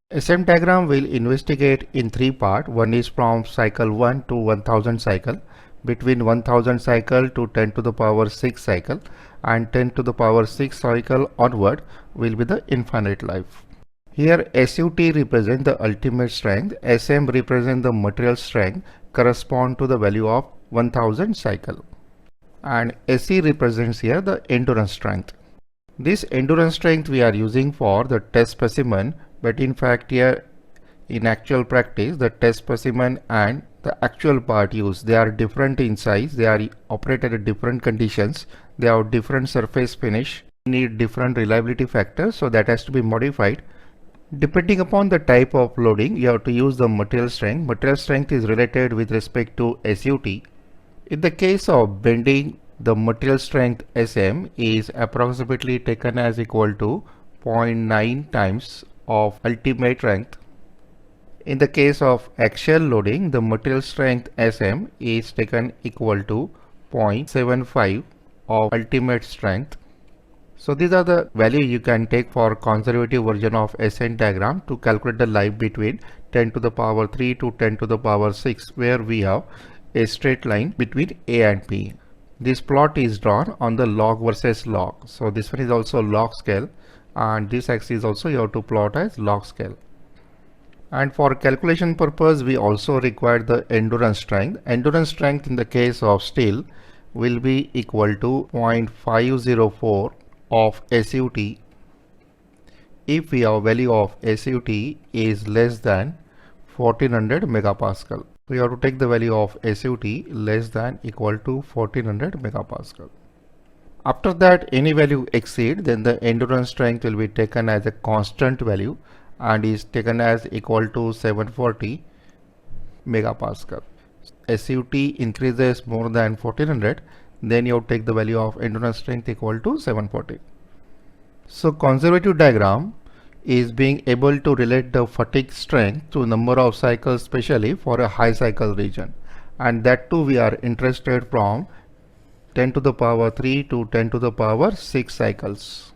SM diagram will investigate in three parts. One is from cycle 1 to 1000 cycle, between 1000 cycle to 10 to the power 6 cycle, and 10 to the power 6 cycle onward will be the infinite life. Here SUT represents the ultimate strength, SM represents the material strength correspond to the value of 1000 cycle, and SE represents here the endurance strength. This endurance strength we are using for the test specimen, but in fact here in actual practice the test specimen and the actual part used, they are different in size, they are operated at different conditions, they have different surface finish, need different reliability factors, so that has to be modified. Depending upon the type of loading, you have to use the material strength. Material strength is related with respect to SUT. In the case of bending, the material strength SM is approximately taken as equal to 0.9 times of ultimate strength. In the case of axial loading, the material strength SM is taken equal to 0.75 of ultimate strength. So these are the value you can take for conservative version of SN diagram to calculate the life between 10 to the power 3 to 10 to the power 6, where we have a straight line between A and B. This plot is drawn on the log versus log. So this one is also log scale, and this axis also you have to plot as log scale. And for calculation purpose, we also require the endurance strength. Endurance strength in the case of steel will be equal to 0.504 of SUT if we have value of SUT is less than 1400 megapascal. We have to take the value of SUT less than equal to 1400 megapascal. After that, any value exceed, then the endurance strength will be taken as a constant value and is taken as equal to 740 megapascal. SUT increases more than 1400, then you take the value of endurance strength equal to 740. So conservative diagram is being able to relate the fatigue strength to number of cycles, especially for a high cycle region, and that too we are interested from 10 to the power 3 to 10 to the power 6 cycles.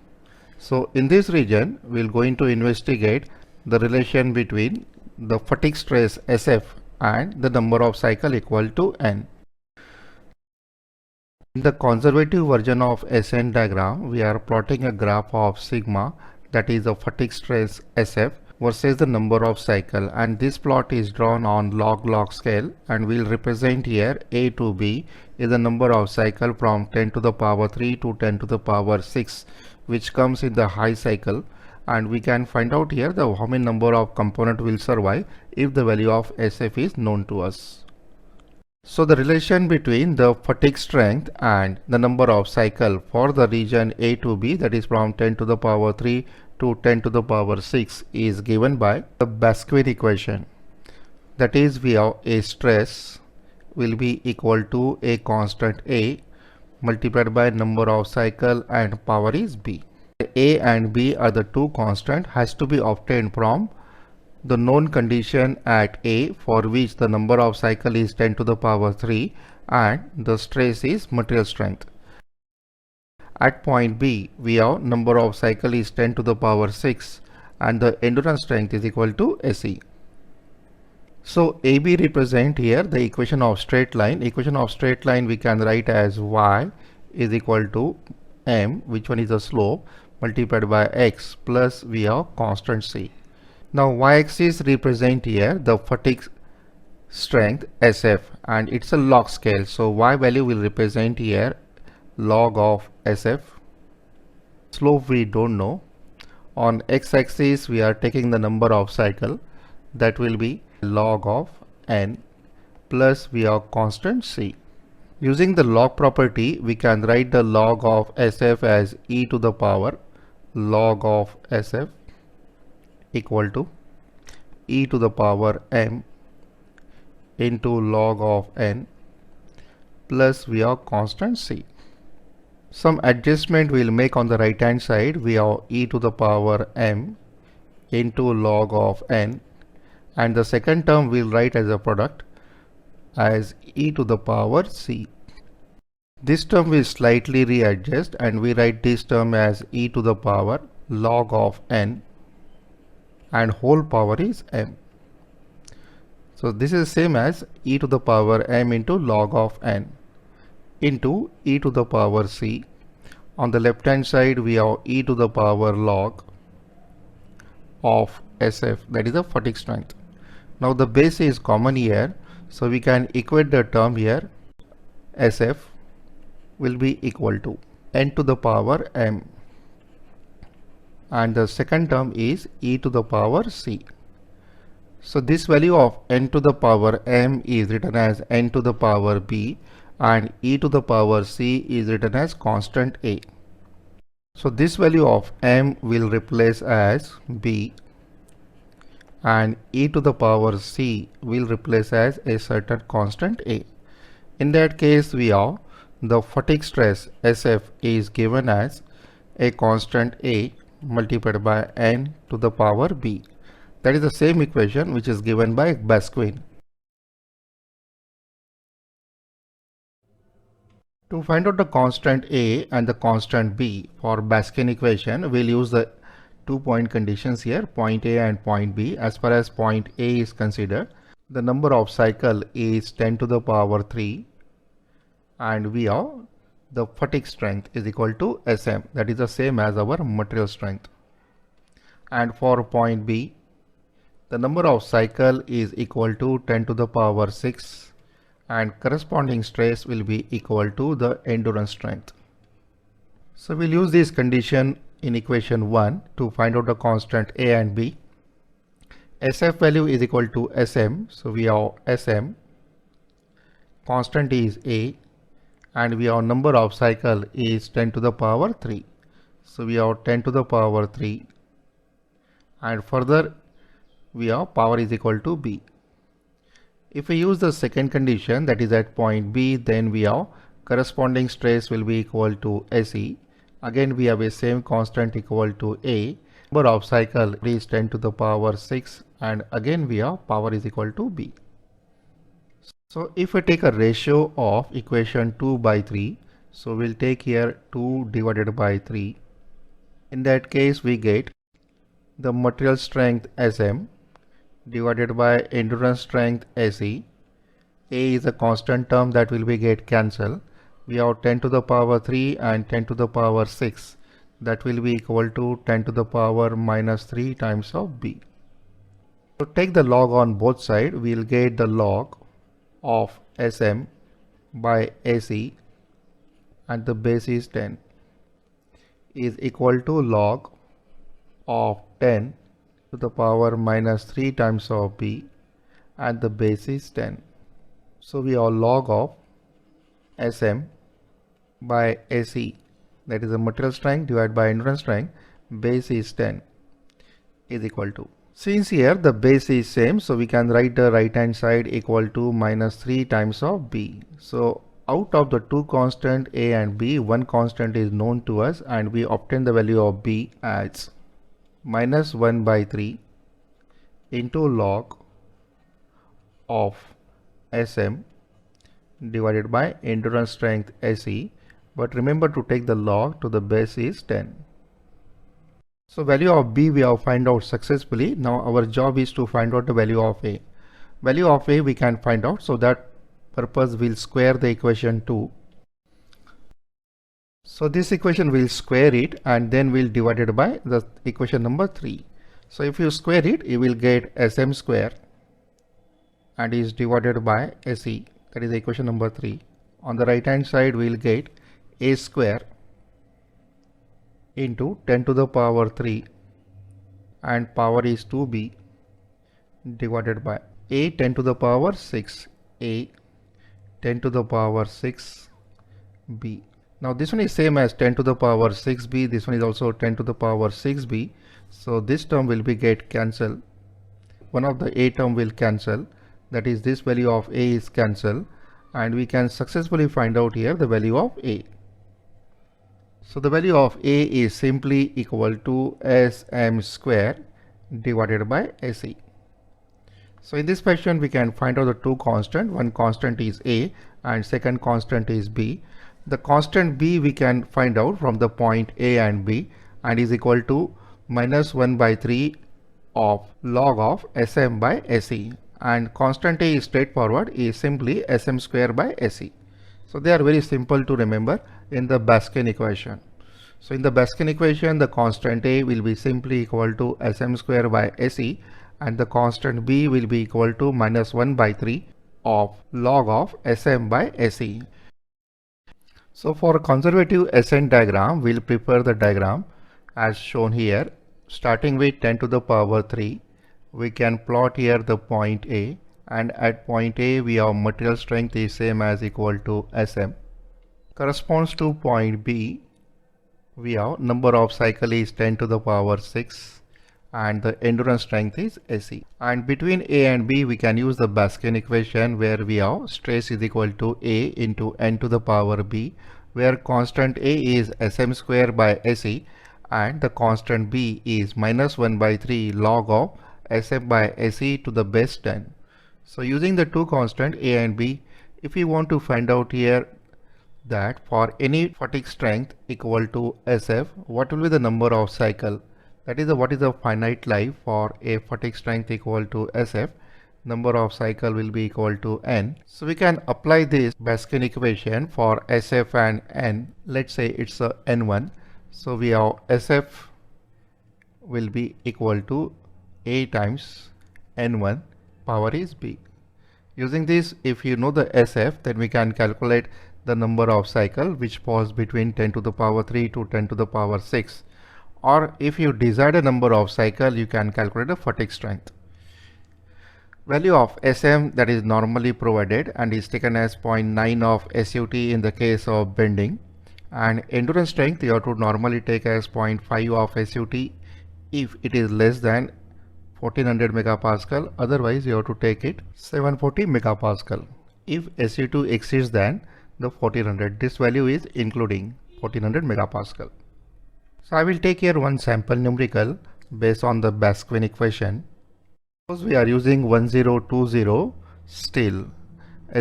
So in this region we are going to investigate the relation between the fatigue stress SF and the number of cycle equal to N. In the conservative version of SN diagram, we are plotting a graph of sigma, that is the fatigue stress SF versus the number of cycle, and this plot is drawn on log scale and will represent here A to B is the number of cycle from 10 to the power 3 to 10 to the power 6, which comes in the high cycle, and we can find out here the how many number of component will survive if the value of SF is known to us. So the relation between the fatigue strength and the number of cycle for the region A to B, that is from 10 to the power 3 to 10 to the power 6, is given by the Basquiat equation. That is, we have a stress will be equal to a constant A multiplied by number of cycle and power is B. A and B are the two constant has to be obtained from the known condition at A, for which the number of cycle is 10 to the power 3 and the stress is material strength. At point B, we have number of cycle is 10 to the power 6 and the endurance strength is equal to SE. So AB represent here the equation of straight line. Equation of straight line we can write as Y is equal to M, which one is the slope, multiplied by X plus we have constant C. Now y-axis represent here the fatigue strength SF and it's a log scale, so y value will represent here log of SF. Slope we don't know. On x-axis we are taking the number of cycle, that will be log of N plus we have constant C. Using the log property, we can write the log of SF as e to the power log of SF equal to e to the power m into log of n plus we have constant C. Some adjustment we'll make on the right hand side. We have e to the power m into log of n, and the second term we'll write as a product as e to the power c. This term will slightly readjust and we write this term as e to the power log of n and whole power is m. So this is same as e to the power m into log of n into e to the power c. On the left hand side we have e to the power log of SF, that is the fatigue strength. Now the base is common here, so we can equate the term here. SF will be equal to n to the power m, and the second term is e to the power c. So this value of n to the power m is written as n to the power b, and e to the power c is written as constant a. So this value of m will replace as b, and e to the power c will replace as a certain constant a. In that case, we have the fatigue stress SF is given as a constant a multiplied by n to the power b. That is the same equation which is given by Basquin. To find out the constant a and the constant b for Basquin equation, we'll use the 2-point conditions here, point A and point B. As far as point A is considered, the number of cycle is 10 to the power 3, and we have the fatigue strength is equal to Sm, that is the same as our material strength. And for point B, the number of cycle is equal to 10 to the power 6, and corresponding stress will be equal to the endurance strength. So we'll use this condition in equation 1 to find out the constant A and B. SF value is equal to Sm, so we have Sm, constant is A, and we have number of cycle is 10 to the power 3. So we have 10 to the power 3, and further we have power is equal to B. If we use the second condition, that is at point B, then we have corresponding stress will be equal to Se. Again we have a same constant equal to A. Number of cycle is 10 to the power 6, and again we have power is equal to B. So if we take a ratio of equation 2 by 3, so we'll take here 2 divided by 3. In that case we get the material strength Sm divided by endurance strength Se. A is a constant term that will be get cancelled. We have 10 to the power 3 and 10 to the power 6, that will be equal to 10 to the power minus 3 times of B. So take the log on both sides, we will get the log of Sm by Ac, and the base is 10, is equal to log of 10 to the power minus 3 times of B, and the base is 10. So we have log of Sm by Ac, that is the material strength divided by endurance strength, base is 10, is equal to. Since here the base is same, so we can write the right hand side equal to minus 3 times of B. So out of the two constant A and B, one constant is known to us, and we obtain the value of B as minus 1 by 3 into log of Sm divided by endurance strength Se, but remember to take the log to the base is 10. So value of B we have find out successfully. Now our job is to find out the value of A. Value of A we can find out, so that purpose we'll square the equation 2. So this equation will square it, and then we'll divide it by the equation number 3. So if you square it, you will get Sm square, and is divided by Se, that is equation number 3. On the right hand side we will get A square into 10 to the power 3, and power is 2B, divided by A 10 to the power 6, A 10 to the power 6, B. Now this one is same as 10 to the power 6B, this one is also 10 to the power 6B. So this term will be get cancelled. One of the A term will cancel, that is this value of A is cancelled, and we can successfully find out here the value of A. So the value of A is simply equal to Sm square divided by Se. So in this fashion we can find out the two constant. One constant is A and second constant is B. The constant B we can find out from the point A and B, and is equal to minus 1 by 3 of log of Sm by Se, and constant A is straightforward, is simply Sm square by Se. So they are very simple to remember in the Baskin equation. So in the Baskin equation, the constant A will be simply equal to Sm square by Se, and the constant B will be equal to minus 1 by 3 of log of Sm by Se. So for conservative ascent diagram, we'll prepare the diagram as shown here. Starting with 10 to the power 3, we can plot here the point A, and at point A we have material strength is same as equal to Sm. Corresponds to point B, we have number of cycle is 10 to the power 6 and the endurance strength is Se. And between A and B we can use the Baskin equation where we have stress is equal to A into n to the power B, where constant A is Sm square by Se and the constant B is minus 1 by 3 log of Sm by Se to the base 10. So using the two constant A and B, if we want to find out here that for any fatigue strength equal to Sf, what will be the number of cycle? That is what is the finite life for a fatigue strength equal to Sf. Number of cycle will be equal to n. So we can apply this Baskin equation for Sf and n. Let's say it's a n1. So we have Sf will be equal to A times n1 power is B. Using this, if you know the Sf, then we can calculate the number of cycle which falls between 10 to the power 3 to 10 to the power 6. Or if you desire a number of cycle, you can calculate the fatigue strength. Value of Sm that is normally provided and is taken as 0.9 of SUT in the case of bending, and endurance strength you have to normally take as 0.5 of SUT if it is less than 1400 megapascal, otherwise you have to take it 740 megapascal. If SU2 exceeds than the 1400, this value is including 1400 megapascal. So I will take here one sample numerical based on the Baskin equation. Suppose we are using 1020 steel.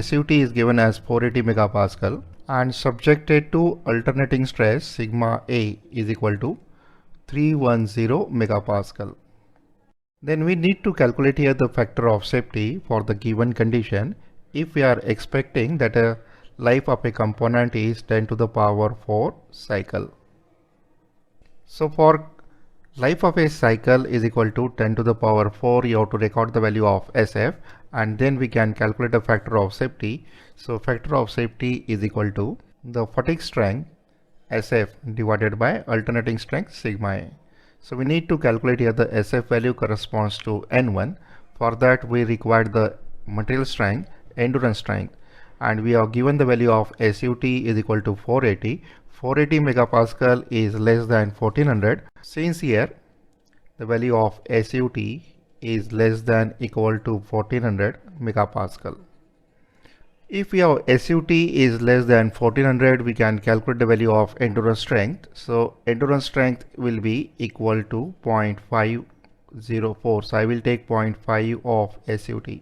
SUT is given as 480 megapascal and subjected to alternating stress sigma A is equal to 310 megapascal. Then we need to calculate here the factor of safety for the given condition if we are expecting that a life of a component is 10 to the power 4 cycle. So for life of a cycle is equal to 10 to the power 4, you have to record the value of Sf and then we can calculate the factor of safety. So factor of safety is equal to the fatigue strength Sf divided by alternating strength sigma A. So we need to calculate here the Sf value corresponds to N1. For that we require the material strength, endurance strength, and we are given the value of SUT is equal to 480. 480 megapascal is less than 1400. Since here the value of SUT is less than equal to 1400 megapascal. If we have SUT is less than 1400, we can calculate the value of endurance strength. So endurance strength will be equal to 0.504. So I will take 0.5 of SUT.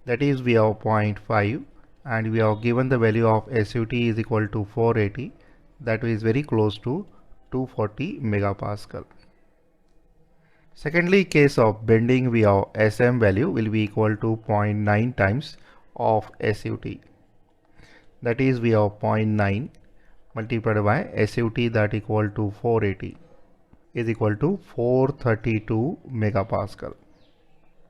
That is we have 0.5 and we have given the value of SUT is equal to 480. That is very close to 240 megapascal. Secondly, case of bending, we have Sm value will be equal to 0.9 times of SUT. That is we have 0.9 multiplied by SUT that equal to 480 is equal to 432 megapascal.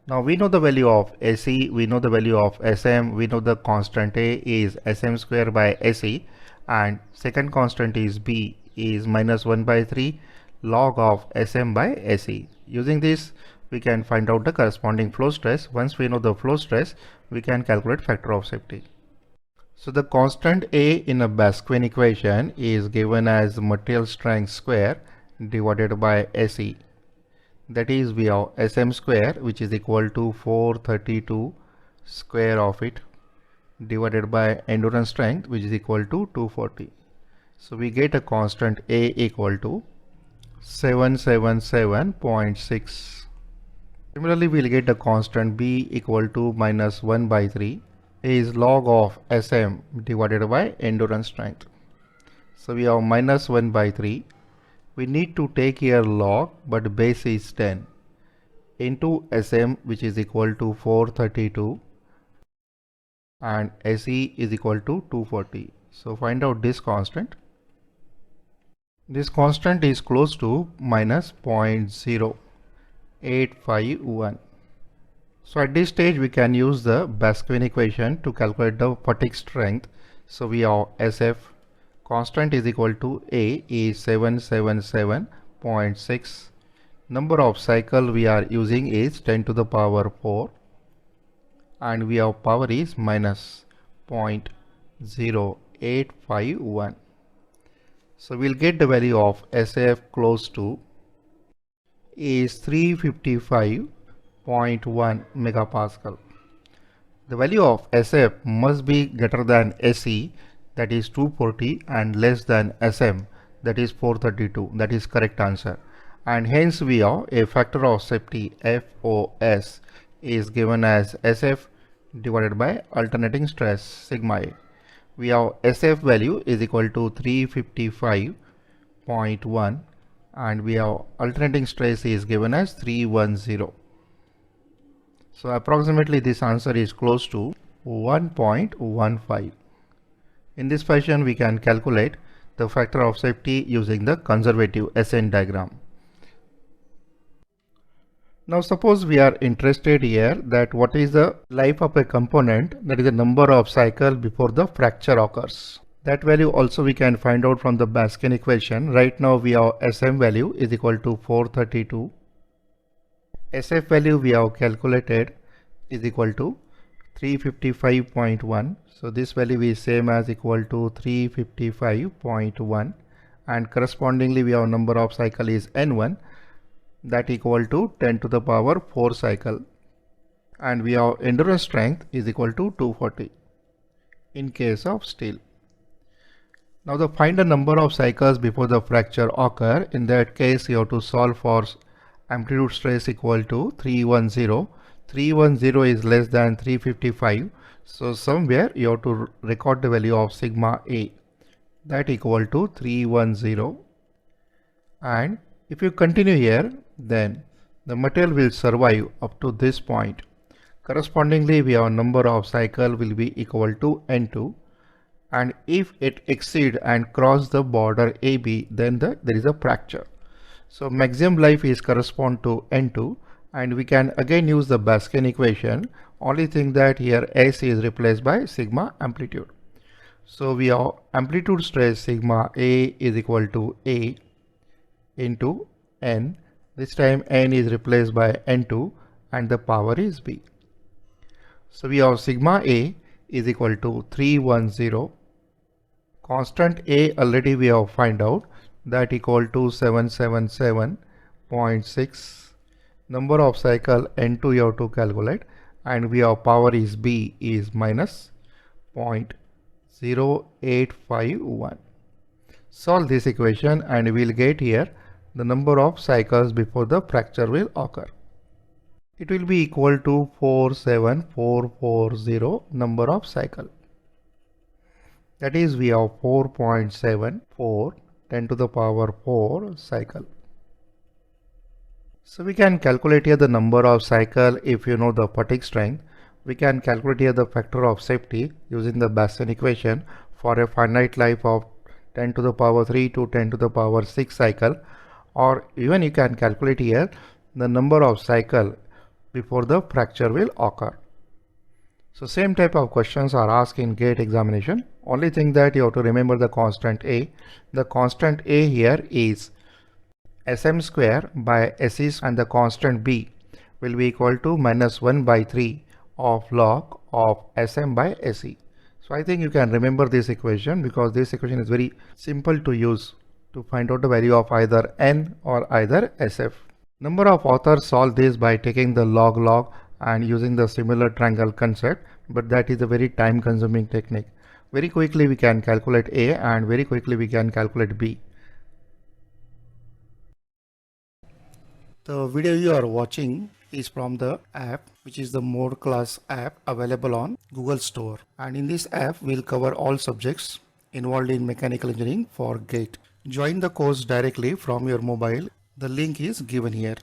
Now we know the value of Se, we know the value of Sm, we know the constant A is Sm square by Se and second constant is B is minus 1 by 3 log of Sm by Se. Using this we can find out the corresponding flow stress. Once we know the flow stress, we can calculate factor of safety. So the constant A in a Baskin equation is given as material strength square divided by Se. That is we have Sm square which is equal to 432 square of it divided by endurance strength which is equal to 240. So we get a constant A equal to 777.6. Similarly, we will get a constant B equal to minus 1 by 3 is log of Sm divided by endurance strength. So we have minus 1 by 3. We need to take here log, but base is 10. into SM, which is equal to 432, and SE is equal to 240. So find out this constant. This constant is close to minus 0.0851. So at this stage we can use the Basquian equation to calculate the fatigue strength. So we have SF constant is equal to A is 777.6. Number of cycle we are using is 10 to the power 4, and we have power is minus 0.0851. So we'll get the value of SF close to is 355.1 megapascal. The value of SF must be greater than SE, that is 240, and less than SM, that is 432. That is correct answer. And hence we have a factor of safety FOS is given as SF divided by alternating stress sigma A. We have SF value is equal to 355.1, and we have alternating stress is given as 310. So approximately this answer is close to 1.15. In this fashion we can calculate the factor of safety using the conservative SN diagram. Now suppose we are interested here that what is the life of a component, that is the number of cycles before the fracture occurs. That value also we can find out from the Basquian equation. Right now we have SM value is equal to 432. SF value we have calculated is equal to 355.1. So this value is same as equal to 355.1, and correspondingly we have number of cycle is N1, that equal to 10 to the power 4 cycle, and we have endurance strength is equal to 240 in case of steel. Now the find the number of cycles before the fracture occur. In that case you have to solve for amplitude stress equal to 310. 310 is less than 355, so somewhere you have to record the value of sigma A, that equal to 310. And if you continue here, then the material will survive up to this point. Correspondingly we have number of cycle will be equal to N2, and if it exceed and cross the border AB, then there is a fracture. So maximum life is correspond to N2, and we can again use the Basquian equation. Only thing that here S is replaced by sigma amplitude. So we have amplitude stress sigma A is equal to A into N. This time N is replaced by N2 and the power is B. So we have sigma A is equal to 310. Constant A already we have find out, that equal to 777.6. Number of cycle N2 you have to calculate, and we have power is B is minus 0.0851. Solve this equation and we will get here the number of cycles before the fracture will occur. It will be equal to 47440 number of cycle. That is we have 4.74 10 to the power 4 cycle. So we can calculate here the number of cycle if you know the fatigue strength. We can calculate here the factor of safety using the Basquian equation for a finite life of 10 to the power 3 to 10 to the power 6 cycle, or even you can calculate here the number of cycle before the fracture will occur. So same type of questions are asked in GATE examination. Only thing that you have to remember the constant A. The constant A here is SM square by SE, and the constant B will be equal to minus 1 by 3 of log of SM by SE. So I think you can remember this equation because this equation is very simple to use to find out the value of either N or either SF. Number of authors solve this by taking the log and using the similar triangle concept, but that is a very time consuming technique. Very quickly we can calculate A and very quickly we can calculate B. The video you are watching is from the app, which is the Mohod class app available on Google Store. And in this app, we'll cover all subjects involved in mechanical engineering for GATE. Join the course directly from your mobile. The link is given here.